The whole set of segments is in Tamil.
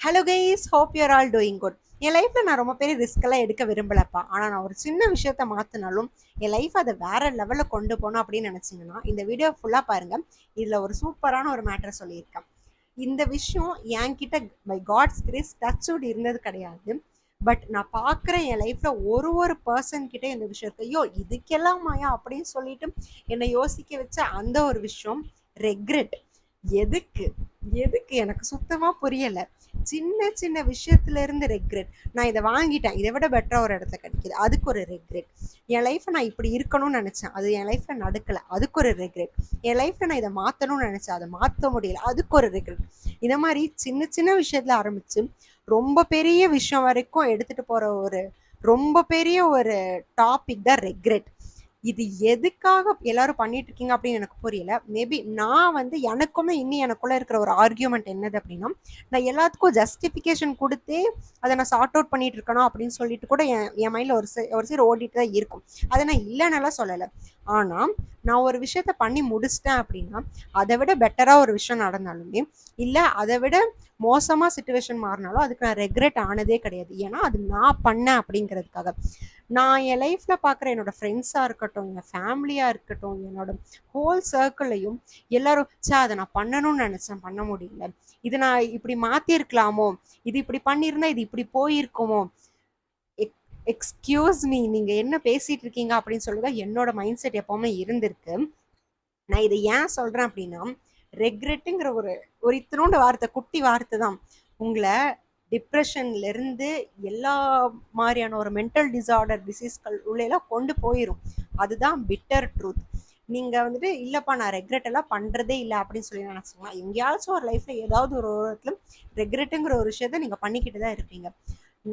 Hello guys, hope your all doing good. என் லைஃப்பில் நான் ரொம்ப பெரிய ரிஸ்க்கெல்லாம் எடுக்க விரும்பலப்பா. ஆனால் நான் ஒரு சின்ன விஷயத்த மாற்றினாலும் என் லைஃப் அதை வேற லெவலில் கொண்டு போகணும் அப்படின்னு நினச்சிங்கன்னா இந்த வீடியோ ஃபுல்லாக பாருங்கள். இதில் ஒரு சூப்பரான ஒரு மேட்டரை சொல்லியிருக்கேன். இந்த விஷயம் என்கிட்ட பை காட்ஸ் கிரேஸ் டச்சோடு இருந்தது கிடையாது. பட் நான் பார்க்குறேன் என் லைஃப்பில் ஒரு பர்சன் கிட்டே இந்த விஷயத்தை ஐயோ இதுக்கெல்லாம் மாயா அப்படின்னு சொல்லிட்டு என்னை யோசிக்க வச்ச அந்த ஒரு விஷயம் ரெக்ரெட். எதுக்கு எதுக்கு எனக்கு சுத்தமாக புரியலை. சின்ன சின்ன விஷயத்துல இருந்து ரெக்ரெட். நான் இதை வாங்கிட்டேன், இதை விட பெட்டராக ஒரு இடத்துல கிடைக்குது, அதுக்கு ஒரு ரெக்ரெட். என் லைஃப்பை நான் இப்படி இருக்கணும்னு நினச்சேன், அது என் லைஃப்பில் நடக்கலை, அதுக்கு ஒரு ரெக்ரெட். என் லைஃப்பில் நான் இதை மாற்றணும்னு நினச்சேன், அதை மாற்ற முடியல, அதுக்கு ஒரு ரெக்ரெட். இந்த மாதிரி சின்ன சின்ன விஷயத்தில் ஆரம்பித்து ரொம்ப பெரிய விஷயம் வரைக்கும் எடுத்துகிட்டு போகிற ஒரு ரொம்ப பெரிய ஒரு டாபிக் தான் ரெக்ரெட். இது எதுக்காக எல்லாரும் பண்ணிட்டு இருக்கீங்க அப்படின்னு எனக்கு புரியல. மேபி நான் எனக்குமே எனக்குள்ள இருக்கிற ஒரு ஆர்கியூமெண்ட் என்னது அப்படின்னா, நான் எல்லாத்துக்கும் ஜஸ்டிஃபிகேஷன் கொடுத்தே அதை நான் சார்ட் அவுட் பண்ணிட்டு இருக்கணும் அப்படின்னு சொல்லிட்டு கூட என் மைண்டில் ஒரு சீர் ஓடிட்டு தான் இருக்கும். அதை நான் இல்லைன்னெல்லாம் சொல்லலை. ஆனால் நான் ஒரு விஷயத்த பண்ணி முடிச்சிட்டேன் அப்படின்னா அதை விட பெட்டராக ஒரு விஷயம் நடந்தாலுமே இல்லை அதை விட மோசமாக சுச்சுவேஷன் மாறினாலும் அதுக்கு நான் ரெக்ரெட் ஆனதே கிடையாது. ஏன்னா அது நான் பண்ணேன் அப்படிங்கிறதுக்காக. நான் என் லைஃப்பில் பார்க்குற என்னோடய ஃப்ரெண்ட்ஸாக இருக்கட்டும், என் ஃபேமிலியாக இருக்கட்டும், என்னோட ஹோல் சர்க்கிளையும் எல்லாரும் அதை நான் பண்ணணும்னு நினச்சேன், பண்ண முடியல, இது நான் இப்படி மாற்றிருக்கலாமோ, இது இப்படி பண்ணியிருந்தா இது இப்படி போயிருக்குமோ, எக்ஸ்கியூஸ் மீ நீங்கள் என்ன பேசிகிட்டு இருக்கீங்க அப்படின்னு சொல்லி தான் என்னோட மைண்ட் செட் எப்போவுமே இருந்திருக்கு. நான் இதை ஏன் சொல்கிறேன் அப்படின்னா, ரெக்ரெட்டுங்கிற ஒரு ஒரு இத்தினோண்டு வார்த்தை, குட்டி வார்த்தை தான் உங்களை டிப்ரெஷன்லேருந்து எல்லா மாதிரியான ஒரு மென்டல் டிசார்டர் டிசீஸ்கள் உள்ளேலாம் கொண்டு போயிடும். அதுதான் பிட்டர் ட்ரூத். நீங்கள் இல்லைப்பா நான் ரெக்ரெட் எல்லாம் பண்ணுறதே இல்லை அப்படின்னு சொல்லி நினச்சிங்கன்னா எங்கேயாச்சும் ஒரு லைஃப்பில் ஏதாவது ஒரு இடத்துல ரெக்ரெட்டுங்கிற ஒரு விஷயத்த நீங்கள் பண்ணிக்கிட்டு தான் இருப்பீங்க.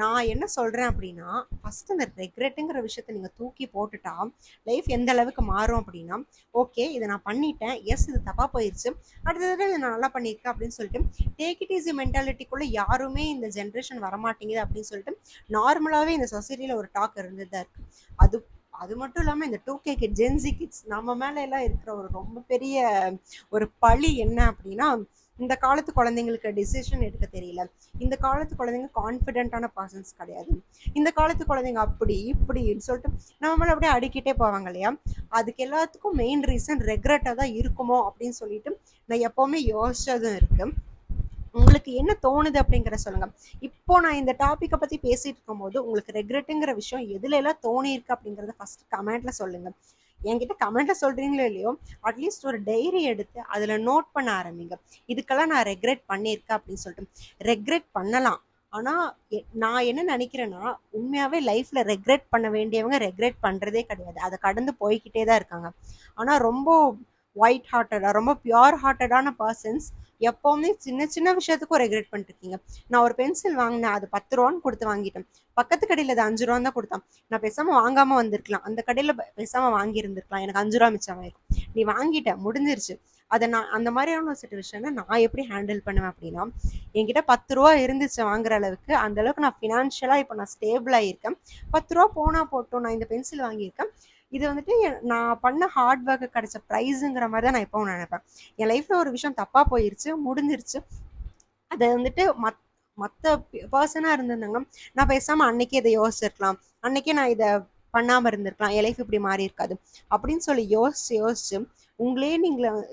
நான் என்ன சொல்கிறேன் அப்படின்னா, ஃபஸ்ட்டு அந்த ரெக்ரெட்டுங்கிற விஷயத்த நீங்கள் தூக்கி போட்டுட்டா லைஃப் எந்த அளவுக்கு மாறும் அப்படின்னா, ஓகே இதை நான் பண்ணிட்டேன், எஸ் இது தப்பாக போயிடுச்சு, அடுத்த தடவை இதை நான் நல்லா பண்ணியிருக்கேன் அப்படின்னு சொல்லிட்டு டேக் இட் ஈஸி மென்டாலிட்டிக்குள்ளே யாருமே இந்த ஜென்ரேஷன் வரமாட்டேங்குது அப்படின்னு சொல்லிட்டு நார்மலாகவே இந்த சொசைட்டியில் ஒரு டாக் இருந்துட்டு தான் இருக்குது. அது மட்டும் இல்லாமல் இந்த 2K கிட்ஸ், ஜென்சி கிட்ஸ் நம்ம மேலே எல்லாம் இருக்கிற ஒரு ரொம்ப பெரிய ஒரு பழி என்ன அப்படின்னா, இந்த காலத்து குழந்தைங்களுக்கு டிசிஷன் எடுக்க தெரியல, இந்த காலத்து குழந்தைங்க கான்ஃபிடென்ட்டான பர்சன்ஸ் கிடையாது, இந்த காலத்து குழந்தைங்க அப்படி இப்படின்னு சொல்லிட்டு நம்ம மேலே அப்படியே அடிக்கிட்டே போவாங்க இல்லையா. அதுக்கு எல்லாத்துக்கும் மெயின் ரீசன் ரெக்ரெட்டாக தான் இருக்குமோ அப்படின்னு சொல்லிட்டு நான் எப்போவுமே யோசிச்சதும் இருக்குது. உங்களுக்கு என்ன தோணுது அப்படிங்கிற சொல்லுங்க. இப்போ நான் இந்த டாப்பிக்கை பற்றி பேசிட்டு இருக்கும்போது உங்களுக்கு ரெக்ரெட்டுங்கிற விஷயம் எதுல எல்லாம் தோணி இருக்கு அப்படிங்கிறத ஃபர்ஸ்ட் கமெண்ட்ல சொல்லுங்க. என்கிட்ட கமெண்ட்ல சொல்றீங்களோ இல்லையோ, அட்லீஸ்ட் ஒரு டைரி எடுத்து அதில் நோட் பண்ண ஆரம்பிங்க. இதுக்கெல்லாம் நான் ரெக்ரெட் பண்ணியிருக்கேன் அப்படின்னு சொல்லிட்டு. ரெக்ரெட் பண்ணலாம், ஆனால் நான் என்ன நினைக்கிறேன்னா, உண்மையாகவே லைஃப்பில் ரெக்ரெட் பண்ண வேண்டியவங்க ரெக்ரெட் பண்ணுறதே கிடையாது, அதை கடந்து போய்கிட்டே தான் இருக்காங்க. ஆனால் ரொம்ப ஒயிட் ஹார்ட்டடாக, ரொம்ப பியோர் ஹார்ட்டடான பர்சன்ஸ் எப்போவுமே சின்ன சின்ன விஷயத்துக்கும் ரெக்ரெட் பண்ணிருக்கீங்க. நான் ஒரு பென்சில் வாங்கினேன், அது 10 ரூபான்னு கொடுத்து வாங்கிட்டேன், பக்கத்து கடையில் அது 5 ரூபான்னு தான் கொடுத்தான், நான் பேசாமல் வாங்காமல் வந்திருக்கலாம், அந்த கடையில் பேசாமல் வாங்கியிருந்திருக்கலாம், எனக்கு 5 ரூபா மிச்சமாயிருக்கும். நீ வாங்கிட்டேன், முடிஞ்சிருச்சு. அதை நான் அந்த மாதிரியான ஒரு சுச்சுவேஷனை நான் எப்படி ஹேண்டில் பண்ணுவேன் அப்படின்னா, என்கிட்ட 10 ரூபா இருந்துச்சு வாங்குற அளவுக்கு, அந்த அளவுக்கு நான் ஃபினான்ஷியலாக இப்போ நான் ஸ்டேபிளாக இருக்கேன். 10 ரூபா போனால் போட்டோம், நான் இந்த பென்சில் வாங்கியிருக்கேன், இது நான் பண்ண ஹார்ட் ஒர்க்கு கிடைச்ச ப்ரைஸுங்கிற மாதிரி தான் நான் எப்பவும் நினைப்பேன். என் லைஃப்பில் ஒரு விஷயம் தப்பாக போயிடுச்சு, முடிஞ்சிருச்சு, அதை மற்ற பர்சனாக இருந்திருந்தாங்கன்னா நான் பேசாமல் அன்னைக்கே இதை யோசிச்சிருக்கலாம், அன்னைக்கே நான் இதை பண்ணாமல் இருந்திருக்கலாம், என் லைஃப் இப்படி மாறி இருக்காது அப்படின்னு சொல்லி யோசிச்சு உங்களே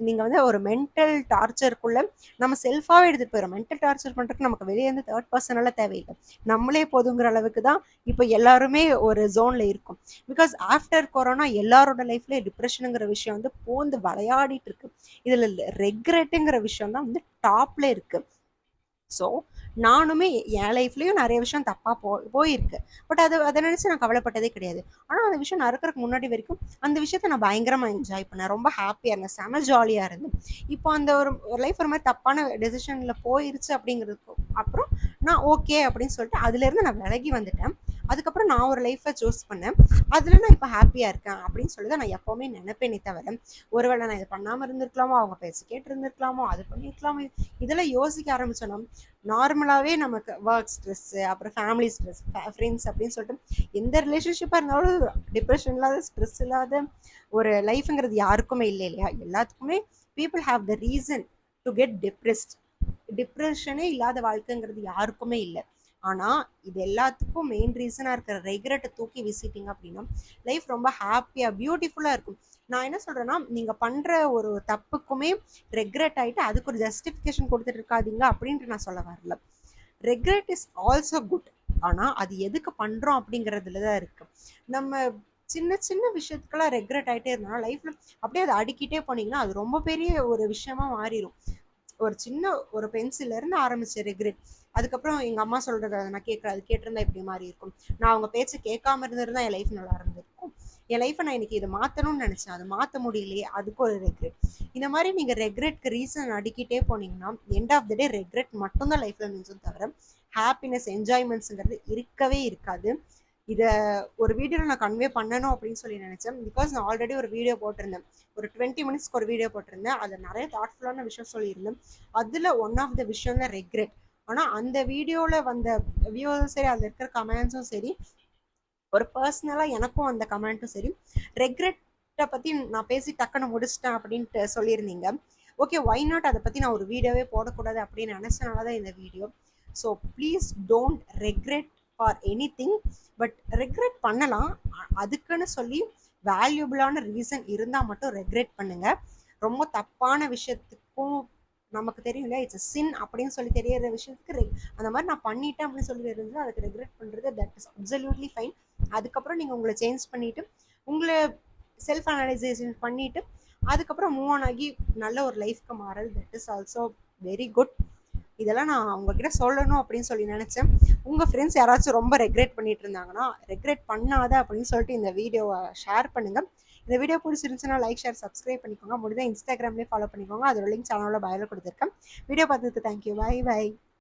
நீங்கள் ஒரு மென்டல் டார்ச்சருக்குள்ளே நம்ம செல்ஃபாகவே எடுத்துகிட்டு போயிடும். மென்டல் டார்ச்சர் பண்ணுறதுக்கு நமக்கு வெளியே இருந்து தேர்ட் பர்சனெல்லாம் தேவையில்லை, நம்மளே போதுங்கிற அளவுக்கு தான் இப்போ எல்லாருமே ஒரு ஜோனில் இருக்கும். பிகாஸ் ஆஃப்டர் கொரோனா எல்லாரோட லைஃப்லேயும் டிப்ரெஷனுங்கிற விஷயம் போந்து விளையாடிட்டு இருக்கு. இதில் ரெக்ரெட்டுங்கிற விஷயம் தான் டாப்பில் இருக்குது. ஸோ நானுமே என் லைஃப்லேயும் நிறைய விஷயம் தப்பாக போயிருக்கு. பட் அதை நினச்சி நான் கவலைப்பட்டதே கிடையாது. ஆனால் அந்த விஷயம் நடக்கிறதுக்கு முன்னாடி வரைக்கும் அந்த விஷயத்த நான் பயங்கரமாக என்ஜாய் பண்ணேன், ரொம்ப ஹாப்பியாக இருந்தேன், செம ஜாலியாக இருந்தேன். இப்போ அந்த ஒரு லைஃப் ஒரு மாதிரி தப்பான டெசிஷனில் போயிருச்சு அப்படிங்கிறதுக்கு அப்புறம் நான் ஓகே அப்படின்னு சொல்லிட்டு அதுலேருந்து நான் விலகி வந்துட்டேன். அதுக்கப்புறம் நான் ஒரு லைஃப்பை சூஸ் பண்ணேன், அதில் நான் இப்போ ஹாப்பியாக இருக்கேன் அப்படின்னு சொல்லி தான் நான் எப்போவுமே நினைப்பேனே தவிர, ஒருவேளை நான் இதை பண்ணாமல் இருந்திருக்கலாமோ, அவங்க பேசி கேட்டு இருந்திருக்கலாமோ, அது பண்ணியிருக்கலாமோ, இதெல்லாம் யோசிக்க ஆரம்பிச்சோன்னா நார்மலாகவே நமக்கு ஒர்க் ஸ்ட்ரெஸ்ஸு, அப்புறம் ஃபேமிலி ஸ்ட்ரெஸ், ஃப்ரெண்ட்ஸ் அப்படின்னு சொல்லிட்டு எந்த ரிலேஷன்ஷிப்பாக இருந்தாலும் டிப்ரெஷன் இல்லாத, ஸ்ட்ரெஸ் இல்லாத ஒரு லைஃப்ங்கிறது யாருக்குமே இல்லை இல்லையா. எல்லாத்துக்குமே people have the reason to get depressed. டிப்ரெஷனே இல்லாத வாழ்க்கைங்கிறது யாருக்குமே இல்லை. ஆனால் இது எல்லாத்துக்கும் மெயின் ரீசனாக இருக்கிற ரெக்ரெட்டை தூக்கி வீசிட்டிங்க அப்படின்னா லைஃப் ரொம்ப ஹாப்பியாக பியூட்டிஃபுல்லாக இருக்கும். நான் என்ன சொல்கிறேன்னா, நீங்கள் பண்ணுற ஒரு தப்புக்குமே ரெக்ரெட் ஆகிட்டு அதுக்கு ஒரு ஜஸ்டிஃபிகேஷன் கொடுத்துட்டு இருக்காதீங்க அப்படின்ட்டு நான் சொல்ல வரல. Regret is also good. ஆனால் அது எதுக்கு பண்ணுறோம் அப்படிங்கிறதுல தான் இருக்குது. நம்ம சின்ன சின்ன விஷயத்துக்கெல்லாம் ரெக்ரெட் ஆகிட்டே இருந்தாலும் லைஃப்பில் அப்படியே அதை அடுக்கிட்டே போனீங்கன்னா அது ரொம்ப பெரிய ஒரு விஷயமா மாறிடும். ஒரு சின்ன ஒரு பென்சிலேருந்து ஆரம்பிச்ச ரெக்ரெட், அதுக்கப்புறம் எங்கள் அம்மா சொல்கிறத நான் அது கேட்டிருந்தா இப்படி மாறி இருக்கும், நான் அவங்க பேச்சை கேட்காம இருந்திருந்தா என் லைஃப் நல்லா இருந்திருக்கும், என் லைஃப்பை நான் இன்னைக்கு இதை மாற்றணும்னு நினச்சேன், அதை மாற்ற முடியலையே, அதுக்கு ஒரு ரெக்ரெட். இந்த மாதிரி நீங்கள் ரெக்ரெட்க்கு ரீசன் அடிக்கிட்டே போனீங்கன்னா end of the day regret மட்டும்தான் லைஃப்பில் மிஞ்சும் தவிர ஹாப்பினஸ் என்ஜாய்மெண்ட்ஸுங்கிறது இருக்கவே இருக்காது. இதை ஒரு வீடியோவில் நான் கன்வே பண்ணணும் அப்படின்னு சொல்லி நினச்சேன். பிகாஸ் நான் ஆல்ரெடி ஒரு வீடியோ போட்டிருந்தேன், ஒரு 20 மினிட்ஸ்க்கு ஒரு வீடியோ போட்டிருந்தேன். அதில் நிறைய தாட்ஃபுல்லான விஷயம் சொல்லியிருந்தேன். அதில் ஒன் ஆஃப் த விஷயம் தான் ரெக்ரெட். ஆனால் அந்த வீடியோவில் வந்த வியூஸும் சரி, அதில் இருக்கிற கமெண்ட்ஸும் சரி, ஒரு பர்சனலாக எனக்கும் அந்த கமெண்ட்டும் சரி, ரெக்ரெட்டை பற்றி நான் பேசி டக்குன்னு முடிச்சிட்டேன் அப்படின்ட்டு சொல்லியிருந்தீங்க. ஓகே, ஒய் நாட் அதை பற்றி நான் ஒரு வீடியோவே போடக்கூடாது அப்படின்னு நினச்சனால தான் இந்த video. So please don't regret for any thing. But regret பண்ணலாம், அதுக்குன்னு சொல்லி வேல்யூபிளான ரீசன் இருந்தால் மட்டும் ரெக்ரெட் பண்ணுங்கள். ரொம்ப தப்பான விஷயத்துக்கும் நமக்கு தெரியும் இல்லையா, இட்ஸ் சின் அப்படின்னு சொல்லி தெரியற விஷயத்துக்கு அந்த மாதிரி நான் பண்ணிட்டேன் அப்படின்னு சொல்லி தெரிஞ்சு அதுக்கு ரெக்ரெட் பண்ணுறது தட் இஸ் அப்சல்யூட்லி ஃபைன். அதுக்கப்புறம் நீங்கள் உங்களை சேஞ்ச் பண்ணிவிட்டு உங்களை செல்ஃப் அனலைசேஷன் பண்ணிவிட்டு அதுக்கப்புறம் மூவ் ஆன் ஆகி நல்ல ஒரு லைஃப்க்கு மாறது that is also very good. இதெல்லாம் நான் உங்ககிட்ட சொல்லணும் அப்படின்னு சொல்லி நினச்சேன். உங்கள் ஃப்ரெண்ட்ஸ் யாராச்சும் ரொம்ப ரெக்ரெட் பண்ணிட்டு இருந்தாங்கன்னா ரெக்ரெட் பண்ணாத அப்படின்னு சொல்லிட்டு இந்த வீடியோவை ஷேர் பண்ணுங்கள். இந்த வீடியோ பிடிச்சிருந்துச்சுன்னா லைக், ஷேர், சப்ஸ்கிரைப் பண்ணிக்கோங்க. முடிஞ்சால் இன்ஸ்டாகிராம்லேயே ஃபாலோ பண்ணிக்கோங்க. அதோட லிங்க் சேனலோட பயோல கொடுத்துருக்கேன். வீடியோ பார்த்ததுக்கு தேங்க்யூ. By by.